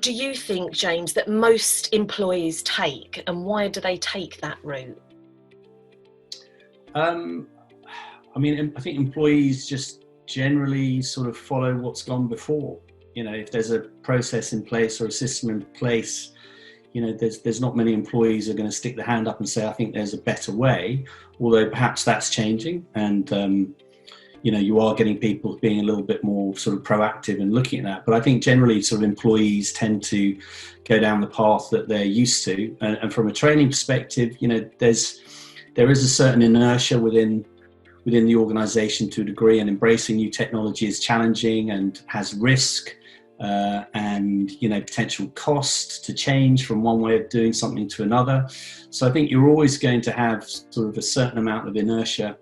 do you think, James, that most employees take, and why do they take that route? I mean, I think employees just generally sort of follow what's gone before. You know, if there's a process in place or a system in place, you know, there's not many employees who are going to stick their hand up and say, I think there's a better way, although perhaps that's changing. And, you know, you are getting people being a little bit more sort of proactive and looking at that. But I think generally sort of employees tend to go down the path that they're used to. And from a training perspective, you know, there is a certain inertia within the organization to a degree, and embracing new technology is challenging and has risk. And, you know, potential cost to change from one way of doing something to another. So I think you're always going to have sort of a certain amount of inertia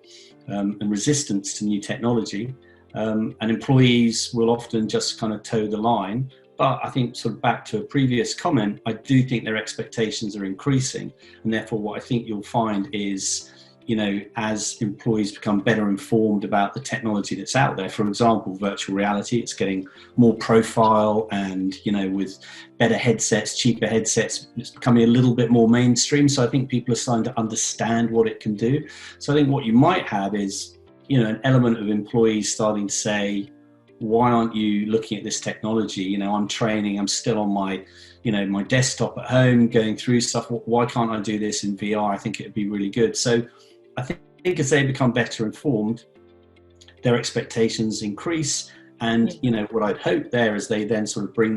and resistance to new technology. And employees will often just kind of toe the line. But I think, sort of back to a previous comment, I do think their expectations are increasing. And therefore, what I think you'll find is, you know, as employees become better informed about the technology that's out there, for example, virtual reality, it's getting more profile, and, you know, with better headsets, cheaper headsets, it's becoming a little bit more mainstream. So I think people are starting to understand what it can do. So I think what you might have is, you know, an element of employees starting to say, why aren't you looking at this technology? You know, I'm training, I'm still on my, you know, my desktop at home going through stuff. Why can't I do this in VR? I think it'd be really good. So I think as they become better informed, their expectations increase. And, you know, what I'd hope there is they then sort of bring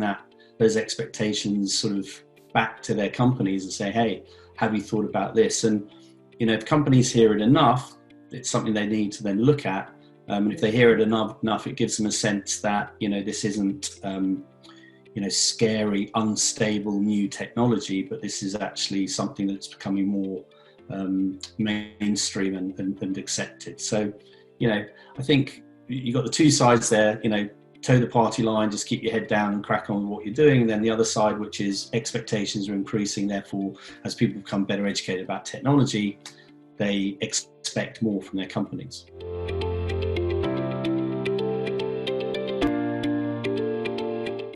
those expectations sort of back to their companies and say, hey, have you thought about this? And, you know, if companies hear it enough, it's something they need to then look at. And if they hear it enough, it gives them a sense that, you know, this isn't, you know, scary, unstable new technology, but this is actually something that's becoming more mainstream and accepted. So, you know, I think you've got the two sides there, you know, toe the party line, just keep your head down and crack on with what you're doing. And then the other side, which is expectations are increasing. Therefore, as people become better educated about technology, they expect more from their companies.